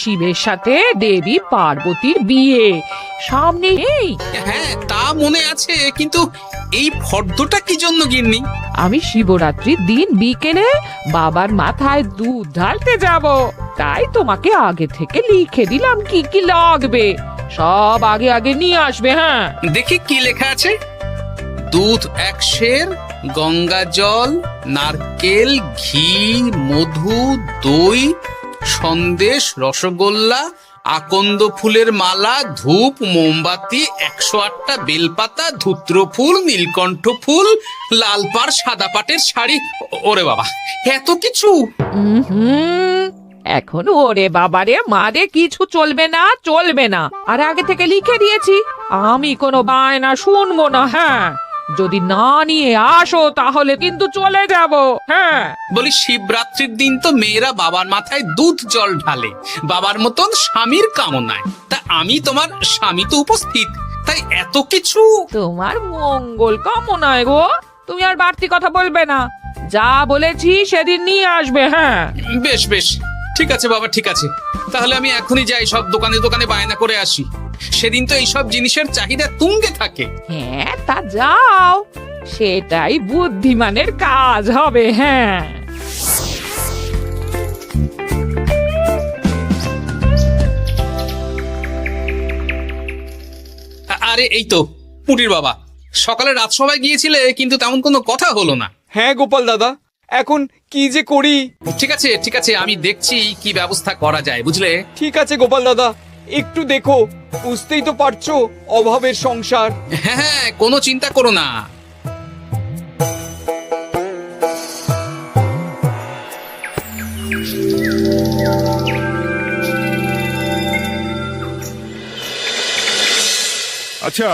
শিবের সাথে দেবী পার্বতীর বিয়ে সামনে। হ্যাঁ তা মনে আছে, কিন্তু এই ফর্দটা কি জন্য গিন্নি? আমি শিবরাত্রির দিন বিকেলে বাবার মাথায় দুধ ঢালতে যাব, তাই তোমাকে আগে থেকে লিখে দিলাম কি কি লাগবে। সব আগে আগে নিয়ে আসবে। হ্যাঁ, দেখি কি লেখা আছে। দুধ 1 সের, গঙ্গা জল, নারকেল, ঘি, মধু, দই, সন্দেশ, রসগোল্লা, আকন্দ ফুলের মালা, ধূপ, মোমবাতি, 108টা বেলপাতা, ধূত্র ফুল, নীলকণ্ঠ ফুল, লাল পাড়, সাদা পাটের শাড়ি। ওরে বাবা, এত কিছু! এখন ওরে বাবারে মারে কিছু চলবে না, চলবে না। আর আগে থেকে লিখে দিয়েছি, আমি কোনো বায়না শুনবো না। হ্যাঁ, যদি না নিয়ে আসো তাহলে কিন্তু চলে যাব। হ্যাঁ, বলি শিবরাত্রির দিন তো মেয়েরা বাবার মাথায় দুধ জল ঢালে বাবার মতন স্বামীর কামনায়। তা আমি তোমার স্বামী তো উপস্থিত, তাই এত কিছু। তোমার মঙ্গল কামনায় গো, তুমি আর বাড়তি কথা বলবে না। যা বলেছি সেদিন নিয়ে আসবে। হ্যাঁ, বেশ বেশ, ঠিক আছে বাবা, ঠিক আছে। তাহলে আমি এখনই যাই, সব দোকানে দোকানে বায়না করে আসি। সেদিন তো এইসব জিনিসের চাহিদা তুঙ্গে থাকে। হ্যাঁ, তা যাও, সেটাই বুদ্ধিমানের কাজ হবে। হ্যাঁ, আরে এই তো পুটির বাবা, সকালে রাজসভায় গিয়েছিলে কিন্তু তেমন কোনো কথা হলো না। হ্যাঁ গোপাল দাদা, এখন কি যে করি। ঠিক আছে ঠিক আছে, আমি দেখছি কি ব্যবস্থা করা যায়, বুঝলে। ঠিক আছে গোপাল দাদা, একটু দেখো, বুঝতেই তো পারছো অভাবের সংসার। হ্যাঁ হ্যাঁ, কোনো চিন্তা করো না। আচ্ছা,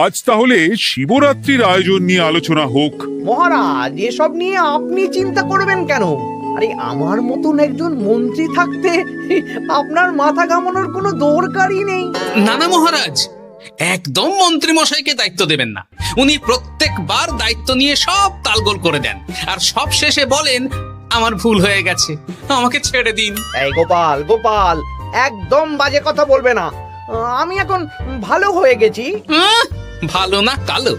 আজ তাহলে শিবরাত্রির আয়োজন নিয়ে আলোচনা হোক। মহারাজ, এসব নিয়ে আপনি চিন্তা করবেন কেন? আরে আমার মতন একজন মন্ত্রী থাকতে আপনার মাথা ঘামানোর কোনো দরকারই নেই। না না মহারাজ, একদম মন্ত্রী মশাইকে দায়িত্ব দেবেন না। উনি প্রত্যেকবার দায়িত্ব নিয়ে সব তালগোল করে দেন, আর সব শেষে বলেন আমার ভুল হয়ে গেছে, আমাকে ছেড়ে দিন। এই গোপাল গোপাল, একদম বাজে কথা বলবে না। আমি এখন ভালো হয়ে গেছি। ভালো না কালো?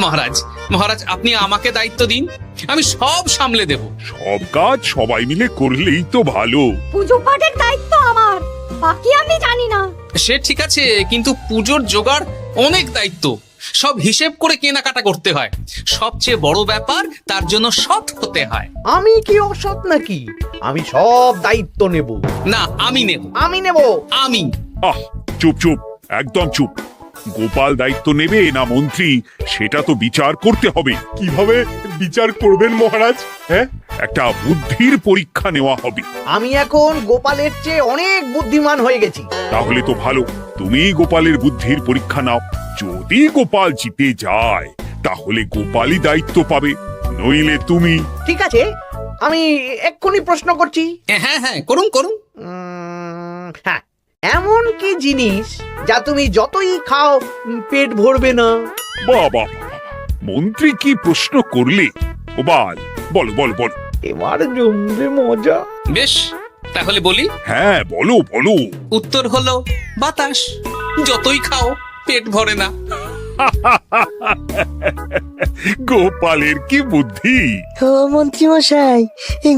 মহারাজ মহারাজ, আপনি আমাকে দায়িত্ব দিন, আমি সব সামলে দেব। সব কাজ সবাই মিলে করলেই তো ভালো। পুজো পাঠের দায়িত্ব আমার, বাকি আমি জানি না। সে ঠিক আছে, কিন্তু পুজোর জোগাড় অনেক দায়িত্ব, সব হিসেব করে কেনাকাটা করতে হয়। সবচেয়ে বড় ব্যাপার, তার জন্য সৎ হতে হয়। আমি কি অসৎ নাকি? আমি সব দায়িত্ব নেব। না, আমি নেব। আমি নেব। আমি। আহ, চুপ চুপ, একদম চুপ। গোপাল দায়িত্ব নেবে না মন্ত্রী, সেটা তো বিচার করতে হবে। কিভাবে বিচার করবেন মহারাজ? হ্যাঁ, একটা বুদ্ধির পরীক্ষা নেওয়া হবে। আমি এখন গোপালের চেয়ে অনেক বুদ্ধিমান হয়ে গেছি। তাহলে তো ভালো, তুমি গোপালের বুদ্ধির পরীক্ষা নাও। যদি গোপাল জিতে যায় তাহলে গোপালই দায়িত্ব পাবে, নইলে তুমি। ঠিক আছে, আমি এক্ষুনি প্রশ্ন করছি। হ্যাঁ হ্যাঁ, করুন করুন। হ্যাঁ, এমন কি জিনিস যা তুমি যতই খাও পেট ভরবে না? বাবা, মন্ত্রী কি প্রশ্ন করলে! গোপাল, বলো বলো বলো। এবার জমবে মজা। বেশ, তাহলে বলি। হ্যাঁ, বলো বলো। উত্তর হলো বাতাস। যতই খাও পেট ভরে না। গোপালের কি বুদ্ধি! ও মন্ত্রী মশাই,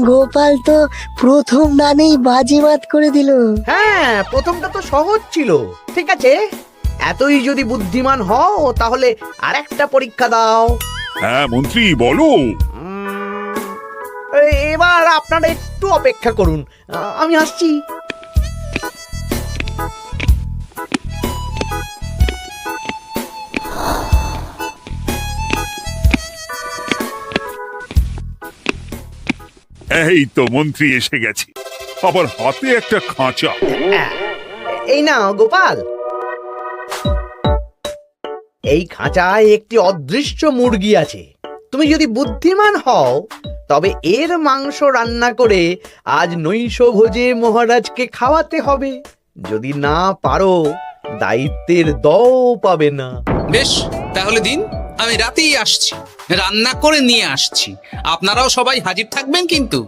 গোপাল তো প্রথম দানেই বাজিমাত করে দিল। হ্যাঁ, প্রথমটা তো সহজ ছিল। ঠিক আছে, এতই যদি বুদ্ধিমান হও তাহলে আরেকটা পরীক্ষা দাও। হ্যাঁ মন্ত্রী, বলো। এবার আপনারা একটু অপেক্ষা করুন, আমি আসছি। এই তো মন্ত্রী এসে গেছে, আবার হাতে একটা খাঁচা। এই নাও গোপাল, এই খাঁচায় একটি অদৃশ্য মুরগি আছে। তুমি যদি বুদ্ধিমান হও তবে এর মাংস রান্না করে আজ নৈশভোজে মহারাজকে খাওয়াতে হবে। যদি না পারো দায়িত্বের দও পাবে না। বেশ, তাহলে দিন, আমি রাতেই আসছি, রান্না করে নিয়ে আসছি। আপনারাও সবাই হাজির থাকবেন কিন্তু।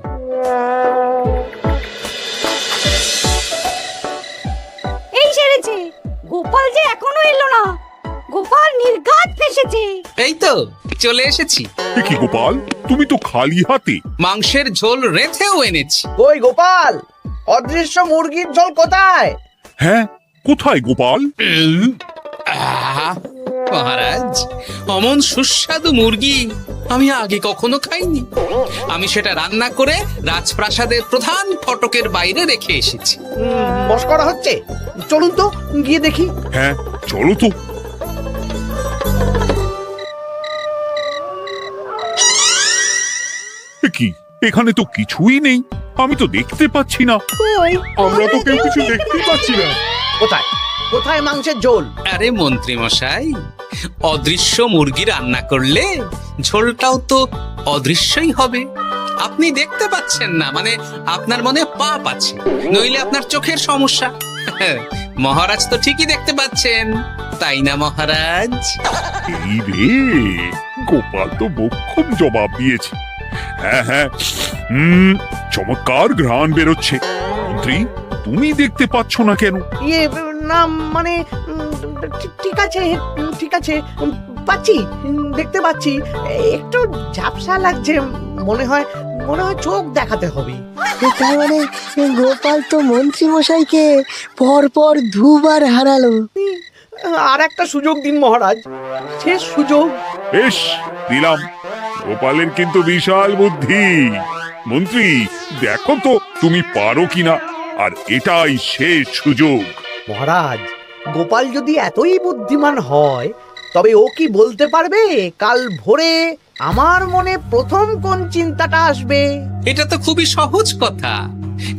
যে এখনো এলো না, গোপাল নির্ঘাত ফেসেছে। এই তো চলে এসেছি। এ কি গোপাল, তুমি তো খালি হাতে। মাংসের ঝোল রেঁধেও এনেছি। কই গোপাল, অদৃশ্য মুরগির ঝোল কোথায়? হ্যাঁ, কোথায় গোপাল? আহ, মহারাজ, অমন সুস্বাদু মুরগি আমি আগে কখনো খাইনি। আমি সেটা রান্না করে রাজপ্রাসাদের প্রধান ফটকের বাইরে রেখে এসেছি। মস্করা হচ্ছে? চলুন তো গিয়ে দেখি। হ্যাঁ, চলো তো। এ কি, এখানে তো কিছুই নেই, আমি তো দেখতে পাচ্ছি না। কই, আমরা তো কেউ কিছু দেখতেই পাচ্ছি না। কোথায় কোথায় মাংসের ঝোল? আরে মন্ত্রী মশাই, অদৃশ্য মুরগি রান্না করলে ঝোলটাও তো অদৃশ্যই হবে। আপনি দেখতে পাচ্ছেন না, মানে আপনার মনে পাপ আছে, নইলে আপনার চোখের সমস্যা। মহারাজ তো ঠিকই দেখতে পাচ্ছেন, তাই না মহারাজ? এই রে, গোপাল তো মোক্ষম জবাব দিয়েছে। হ্যাঁ হ্যাঁ, চমৎকার ঘ্রাণ বেরোচ্ছে। মন্ত্রী, তুমি দেখতে পাচ্ছ না কেন? ইয়ে না, মানে ঠিক আছে ঠিক আছে, পাচ্ছি, দেখতে পাচ্ছি। একটু ঝাপসা লাগছে, মনে হয় চোখ দেখাতে হবে। তার মানে গোপাল তো মন্ত্রী মশাইকে পর দুবার হারালো। আর একটা সুযোগ দিন মহারাজ, শেষ সুযোগ। বেশ, দিলাম। গোপালের কিন্তু বিশাল বুদ্ধি। মন্ত্রী, দেখো তো তুমি পারো কিনা, আর এটাই শেষ সুযোগ। মহারাজ, গোপাল যদি এতই বুদ্ধিমান হয়, তবে ও কি বলতে পারবে কাল ভোরে আমার মনে প্রথম কোন চিন্তাটা আসবে? এটা তো খুবই সহজ কথা।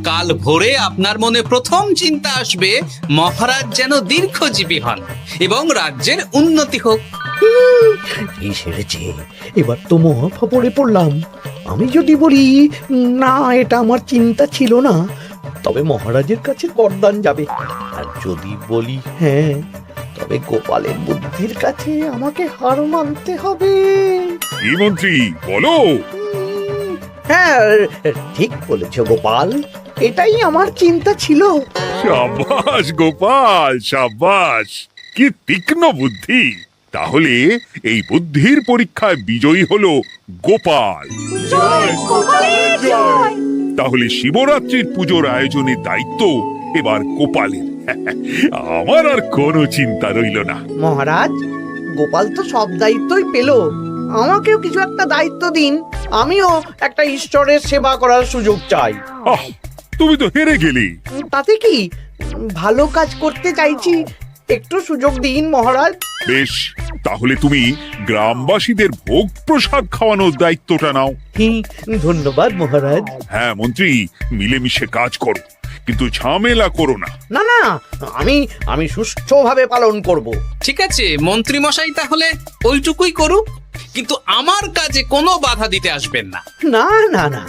কাল ভোরে আপনার মনে প্রথম চিন্তা আসবে মহারাজ যেন দীর্ঘজীবী হন এবং রাজ্যের উন্নতি হোক। এই সেরেছে, এবার তো মহা ফাপড়ে পড়লাম। আমি যদি বলি না, এটা আমার চিন্তা ছিল না, তবে মহারাজের কাছে গর্দান যাবে। আর যদি বলি হ্যাঁ, তবে গোপালের বুদ্ধির কাছে আমাকে হার মানতে হবে। কি মন্ত্রী, বলো। হ্যাঁ, ঠিক বলেছ গোপাল, এটাই আমার চিন্তা ছিল। সাবাস গোপাল, সাবাস, কি তীক্ষ্ণ বুদ্ধি। তাহলে এই বুদ্ধির পরীক্ষায় বিজয়ী হলো গোপাল। জয় গোপালের জয়। তাহলে শিবরাত্রির পুজোর আয়োজনের দায়িত্ব এবার গোপালের। আমার আর কোনো চিন্তা রইল না। মহারাজ, গোপাল তো সব দায়িত্বই পেল, আমাকেও কিছু একটা দায়িত্ব দিন। আমিও একটা ঈশ্বরের সেবা করার সুযোগ চাই। আহ, তুমি তো হেরে গেলে। তাতে কি, ভালো কাজ করতে চাইছি, একটু সুযোগ দিন মহারাজ। বেশ, তাহলে তুমি গ্রামবাসীদের ভোগ প্রসাদ খাওয়ানোর দায়িত্বটা নাও। ধন্যবাদ মহারাজ। হ্যাঁ মন্ত্রী, মিলেমিশে কাজ করো, কিন্তু ঝামেলা করো না। না না, আমি সুষ্ঠুভাবে পালন করব। ঠিক আছে মন্ত্রী মশাই, তাহলে ওইটুকুই করুক, কিন্তু আমার কাজে কোনো বাধা দিতে আসবেন না। না না না,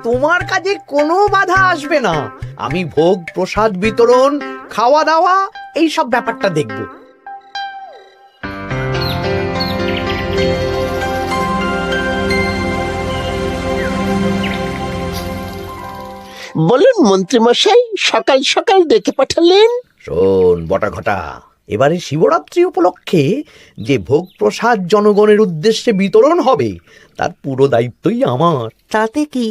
তোমার কাজে কোনো বাধা আসবে না। আমি ভোগ প্রসাদ বিতরণ, খাওয়া দাওয়া, এই সব ব্যাপারটা দেখব। বলুন মন্ত্রী মশাই, সকাল সকাল ডেকে পাঠালেন। শোন বটা ঘটা, এবারে শিবরাত্রি উপলক্ষে যে ভোগ প্রসাদ জনগণের উদ্দেশ্যে বিতরণ হবে, তার পুরো দায়িত্বই আমার। তাতে কি,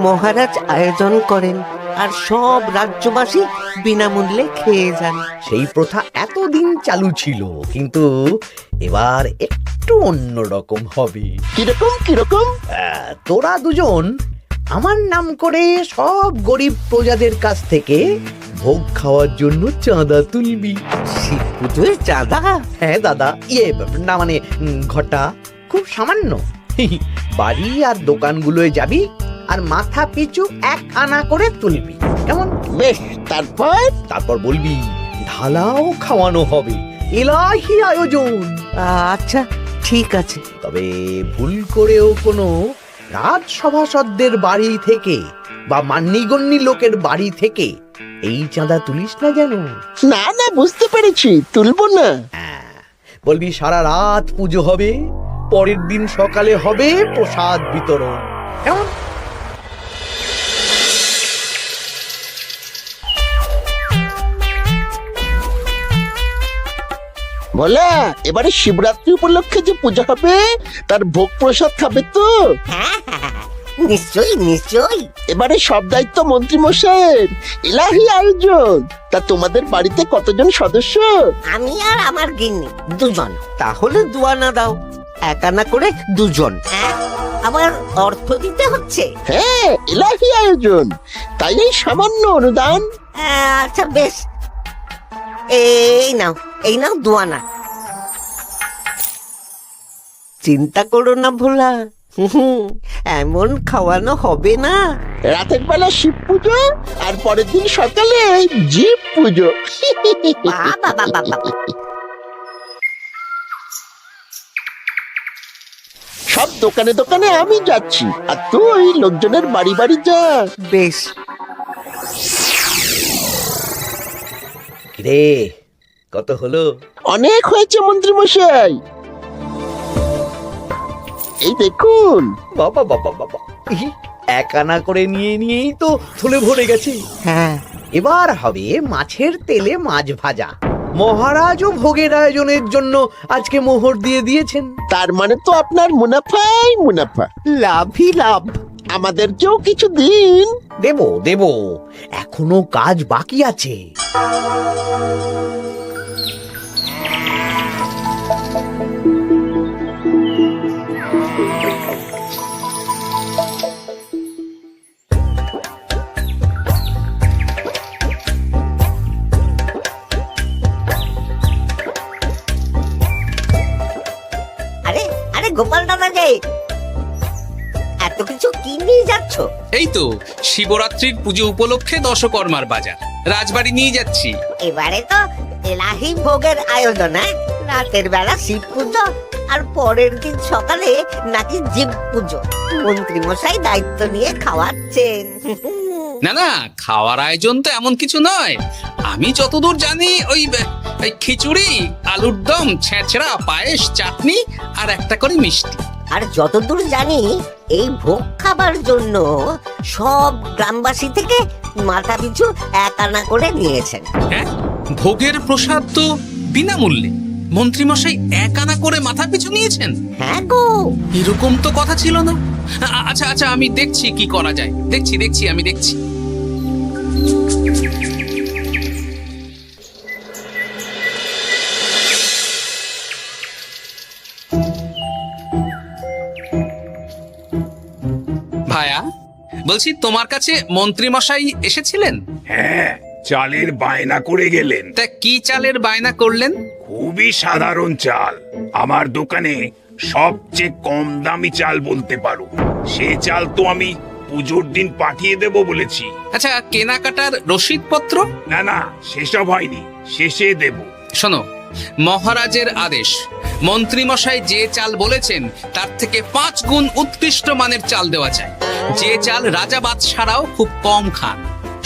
মহারাজ আয়োজন করেন আর সব রাজ্যবাসী বিনামূল্যে খেয়ে যান। সেই প্রথা এতদিন চালু ছিল, কিন্তু এবার একটু অন্যরকম হবে। কিরকম কিরকম? তোরা দুজন আমার নাম করে সব গরিব প্রজাদের কাছ থেকে ভোগ খাওয়ার জন্য চাঁদা তুলবি। শিব পুজোর চাঁদা? হ্যাঁ দাদা, না মানে ঘটা, খুব সামান্য। বাড়ি আর দোকানগুলোয় যাবি আর মাথা পিছু 1 আনা করে তুলবি, কেমন? বেশ, তারপর বলবি ঢালাও খাওয়ানো হবে, এলাহি আয়োজন। আচ্ছা ঠিক আছে। তবে ভুল করেও কোনো রাজসভাসদদের বাড়ি থেকে বা মান্যিগণ্যি লোকের বাড়ি থেকে এই চাঁদা তুলিস না যেন। না না, বুঝতে পেরেছি, তুলবো না। বলবি সারা রাত পুজো হবে, পরের দিন সকালে হবে প্রসাদ বিতরণ, কেমন? ভোলা, এবারে শিবরাত্রি উপলক্ষে যে পূজা হবে তার ভোগ প্রসাদ খাবে তো? নিশ্চয়ই নিশ্চয়ই। এবারে সব দায়িত্ব মন্ত্রী মশাইয়ের, এলাহি আয়োজন। তা তোমাদের বাড়িতে কতজন সদস্য? আমি আর আমার গিন্নি দুজন। তাহলে দুয়ানা দাও, এক আনা করে দুজন। আবার অর্থ দিতে হচ্ছে? হ্যাঁ, এলাহি আয়োজন, তাই এই সামান্য অনুদান। আচ্ছা বেশ, এই নাও দুয়ানা। চিন্তা করো না ভোলা, এমন খাওয়ানো হবে না। রাতের বেলা শিব পুজো আর পরের দিন সকালে জীব পুজো। বাবা বাবা বাবা, সব দোকানে দোকানে আমি যাচ্ছি, আর তুই লোকজনের বাড়ি বাড়ি যা। বেশ। রে, কত হলো? অনেক হয়েছে মন্ত্রী মশাই, এই দেখুন। বাবা বাবা বাবা, এক আনা করে নিয়েই তো থলে ভরে গেছে। হ্যাঁ, এবার হবে মাছের তেলে মাছ ভাজা। মহারাজও ভোগের আয়োজনের জন্য আজকে মোহর দিয়ে দিয়েছেন। তার মানে তো আপনার মুনাফাই মুনাফা, লাভই লাভ। আমাদেরকেও কিছু দিন। দেব, এখনো কাজ বাকি আছে। আরে গোপাল দাদা যে, এত কিছু কি নিয়ে যাচ্ছ? এই তো শিবরাত্রির পুজো উপলক্ষে দশকর্মার বাজার রাজবাড়ি নিয়ে যাচ্ছি। এবারে তো এলাহি ভোগের আয়োজন। রাতের বেলা শিব পুজো আর পরের দিন সকালে নাকি জীব পুজো। মন্ত্রী মশাই দায়িত্ব নিয়ে খাওয়াচ্ছেন। না না, খাওয়ার আয়োজন তো এমন কিছু নয়। আমি যতদূর জানি ওই খিচুড়ি, আলুর দম, ছেঁচড়া, পায়েস, চাটনি আর একটা করে মিষ্টি। আর যতদূর জানি এই ভোগ খাবার জন্য সব গ্রামবাসী থেকে মাথা পিছু এক আনা করে নিয়েছেন। হ্যাঁ, ভোগের প্রসাদ তো বিনামূল্যে। মন্ত্রীমশাই এক আনা করে মাথা পিছু নিয়েছেন? হ্যাঁ গো, এরকম তো কথা ছিল না। আচ্ছা, আমি দেখছি কি করা যায়। আমি দেখছি। ভায়া, বলছি তোমার কাছে মন্ত্রীমশাই এসেছিলেন? হ্যাঁ, চালের বায়না করে গেলেন। তা কি চালের বায়না করলেন? খুবই সাধারণ চাল, আমার দোকানে সবচেয়ে কম দামি চাল বলতে পারো। সে চাল তো আমি পুজোর দিন পাঠিয়ে দেব বলেছি। আচ্ছা, কেনাকাটার রসিদপত্র? না না, সেসব হয়নি, শেষে দেব। শোনো, মহারাজের আদেশ, মন্ত্রীমশাই যে চাল বলেছেন তার থেকে 5 গুণ উৎকৃষ্ট মানের চাল দেওয়া চাই। যে চাল রাজা বাদশারাও খুব কম খান,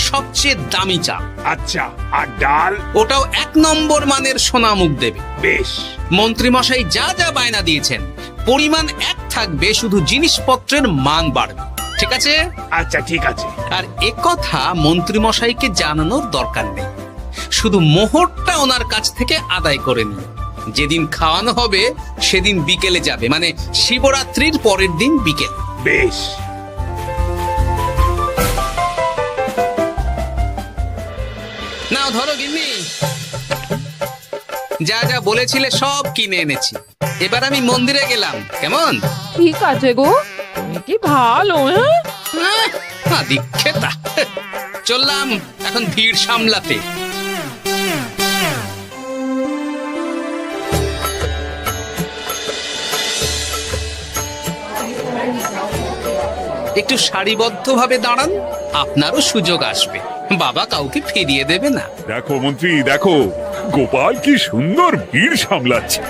সবচেয়ে দামি চাল। আচ্ছা, আর ডাল? ওটাও 1 নম্বর মানের সোনামুখ দেবে। বেশ। মন্ত্রীমশাই যা যা বায়না দিয়েছেন পরিমাণ এক থাকবে, শুধু জিনিসপত্রের মান বাড়বে। ঠিক আছে? আচ্ছা, ঠিক আছে। আর একথা মন্ত্রীমশাইকে জানানোর দরকার নেই, শুধু মোহরটা ওনার কাছ থেকে আদায় করে নিন। যেদিন খাওয়ানো হবে সেদিন বিকেলে যাবে, মানে শিবরাত্রির পরের দিন বিকেল। বেশ। নাও ধরো গিন্নি, যা যা বলেছিলে সব কিনে এনেছি। এবার আমি মন্দিরে গেলাম, কেমন? ঠিক আছে গো, তুমি কি ভালো। দীক্ষেতা, চললাম এখন ভিড় সামলাতে। একটু সারিবদ্ধভাবে দাঁড়ান, আপনারও সুযোগ আসবে। বাবা কাউকে ফিরিয়ে দেবে না। দেখো মন্ত্রী, দেখো গোপাল কি সুন্দর ভিড় সামলাচ্ছে।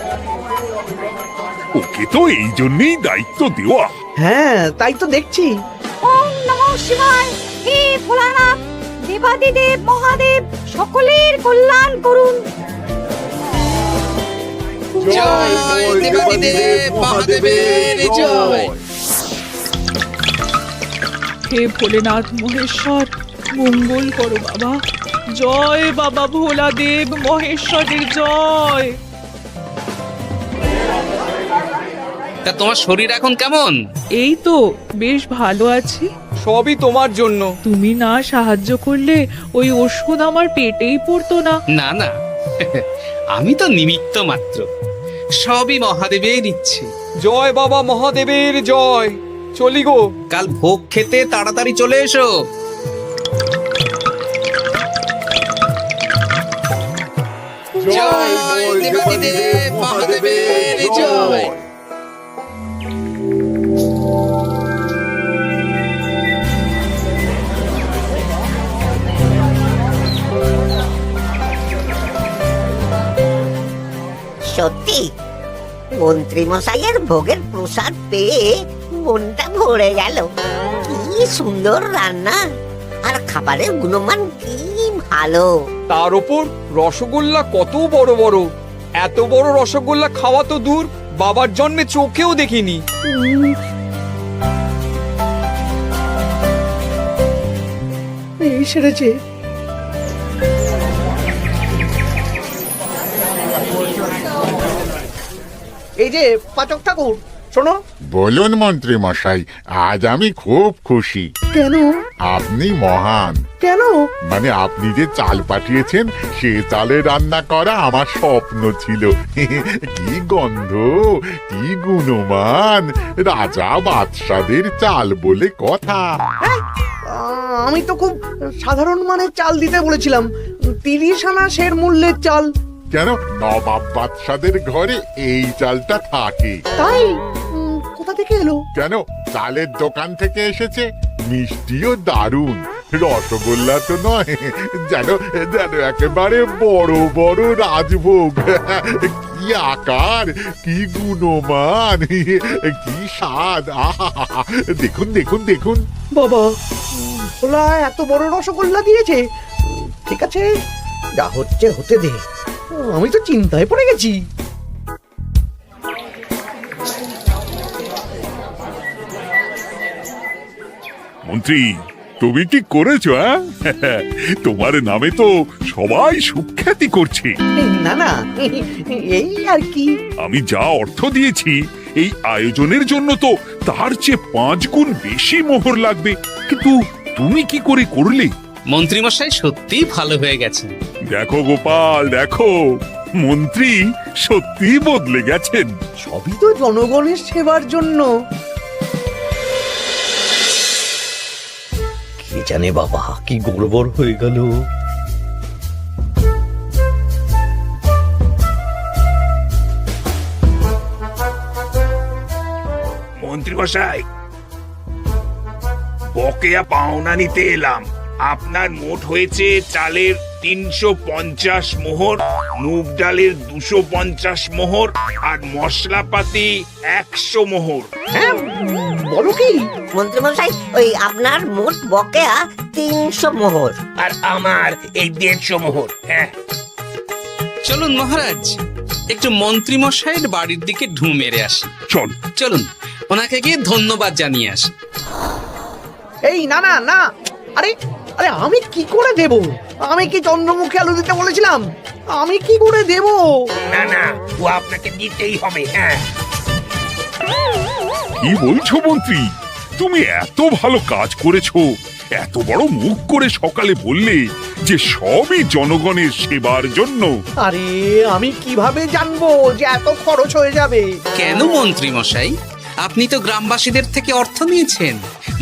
ওকে তো এই জন্যই দায়িত্ব দেওয়া। হ্যাঁ, তাই তো দেখছি। ওম নমঃ শিবায়। হে ভোলানাথ, দেবাদিদেব মহাদেব সকলের কল্যাণ করুন। জয় দেবাদিদেব মহাদেবের জয়। হে ভোলেনাথ মহেশ্বর, মঙ্গল করো বাবা। জয় বাবা ভোলাদেব মহেশ্বরের জয়। তা তোমার শরীর এখন কেমন? এই তো বেশ ভালো আছি। সবই তোমার জন্য। তুমি না সাহায্য করলে ওই ওষুধ আমার পেটেই পড়তো না। না না, আমি তো নিমিত্ত মাত্র, সবই মহাদেবের ইচ্ছে। জয় বাবা মহাদেবের জয়। চলি গো। কাল ভোগ খেতে তাড়াতাড়ি চলে এসো। জয় দেবাদিদেব মহাদেবের জয়। সত্যি মন্ত্রী মশাইয়ের ভোগের প্রসাদ পেয়ে মনটা ভরে গেল। কি সুন্দর রান্না, আর খাবারের গুণমান কি ভালো। তার উপর রসগোল্লা কত বড় বড়। এত বড় রসগোল্লা খাওয়া তো দূর, বাবার জন্মে চোখেও দেখিনি। এই সেরেছে। এই যে পাচক ঠাকুর, শোনো। বলুন মন্ত্রী মশাই, আজ আমি খুব খুশি। কেন? আপনি মহান। কেন? মানে আপনি যে চাল পাঠিয়েছেন সে চালে রান্না করা আমার স্বপ্ন ছিল। কি গন্ধ, কি গুণমান, রাজা বাদশাদের চাল বলে কথা। আমি তো খুব সাধারণ মানের চাল দিতে বলেছিলাম, 30 আনা সের মূল্যের চাল। কেন, নবাব বাদশাদের ঘরে এই চালটা থাকে। তাই? কোথা থেকে এলো? কেন, চালের দোকান থেকে এসেছে। মিষ্টিও দারুণ, রসগোল্লা তো নয়, যেন যেন একেবারে বড় বড় রাজভোগ। কি আকার, কি গুণমান, কি স্বাদ। আহা, দেখুন দেখুন দেখুন। বাবা, ভোলা এত বড় রসগোল্লা দিয়েছে। ঠিক আছে, যা হচ্ছে হতে দে। আমি তো চিন্তায় পড়ে গেছি। মন্ত্রী, তুমি কি করেছো? তোমার নামে তো সবাই সুখ্যাতি করছে। না না, এই আর কি। আমি যা অর্থ দিয়েছি এই আয়োজনের জন্য তো তার চেয়ে 5 গুণ বেশি মোহর লাগবে, কিন্তু তুমি কি করে করলে? মন্ত্রীমশাই সত্যিই ভালো হয়ে গেছেন। দেখো গোপাল, দেখো, মন্ত্রী সত্যি বদলে গেছেন। সবই তো জনগণের সেবার জন্য। কে জানে বাবা, কি গড়বড় হয়ে গেল। মন্ত্রী মশাই, বকেয়া পাওনা নিতে এলাম। আপনার মোট হয়েছে চালের 350 মোহর, মুগ ডালের 250 মোহর, আর মশলাপাতি 100 মোহর। হ্যাঁ, বলো কি? মন্ত্রী মশাই, ওই আপনার মোট বকেয়া 300 মোহর। আর আমার এই 150 মোহর। হ্যাঁ, চলুন মহারাজ, একটু মন্ত্রীমশাইয়ের বাড়ির দিকে ঢু মেরে আসি। চল। চলুন, ওনাকে গিয়ে ধন্যবাদ জানিয়ে আসি। এই না না না, আরে আরে আমি কি করে দেব? আমি কি চন্দ্রমুখী আলু দিতে বলেছিলাম? আমি কি করে দেব? না না, ও আপনাকে দিতেই হবে। হ্যাঁ, কি বলছো মন্ত্রী? তুমি এত ভালো কাজ করেছো, এত বড় মুখ করে সকালে বললে যে সবই জনগণের সেবার জন্য। আরে আমি কিভাবে জানবো যে এত খরচ হয়ে যাবে? কেন মন্ত্রীমশাই, আপনি তো গ্রামবাসীদের থেকে অর্থ নিয়েছেন,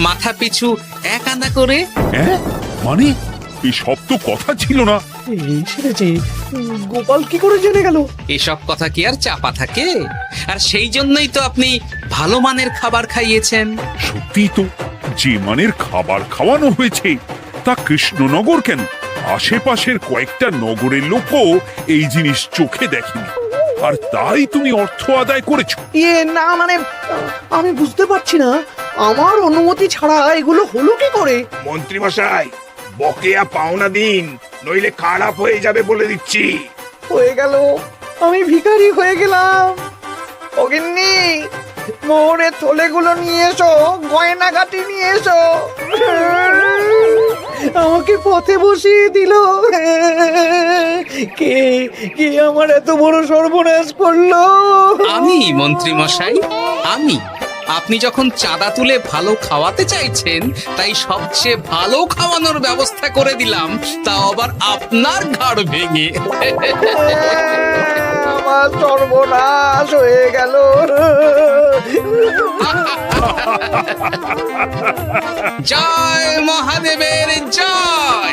মাথা পিছু 1 আনা করে। মানে এই সব তো কথা ছিল না। এই সেরেছে, গোপাল কি করে জেনে গেল? এসব কথা কি আর চাপা থাকে? আর সেই জন্যই তো আপনি ভালো মানের খাবার খাইয়েছেন। সত্যি তো, যে মানের খাবার খাওয়ানো হয়েছে তা কৃষ্ণনগর কেন, আশেপাশের কয়েকটা নগরের লোকও এই জিনিস চোখে দেখেনি, আর তাই তুমি অর্থ আদায় করেছো। না মানে, আমি বুঝতে পারছি না, আমার অনুমতি ছাড়া এগুলো হলো কি করে? মন্ত্রী মশাই, বকেয়া পাওনা দিন, নইলে খারাপ হয়ে যাবে বলে দিচ্ছি। হয়ে গেল, আমি ভিখারি হয়ে গেলাম। অগিন্নি, মোহরের থলেগুলো নিয়ে এসো, গয়নাগাটি নিয়ে এসো। আমাকে পথে বসিয়ে দিল। কে কে আমার এত বড় সর্বনাশ করলো? আমি মন্ত্রী মশাই, আমি। আপনি যখন চাঁদা তুলে ভালো খাওয়াতে চাইছেন, তাই সবচেয়ে ভালো খাওয়ানোর ব্যবস্থা করে দিলাম, তাও আবার আপনার ঘাড় ভেঙে। আমার সর্বনাশ হয়ে গেল। জয় মহাদেবের জয়।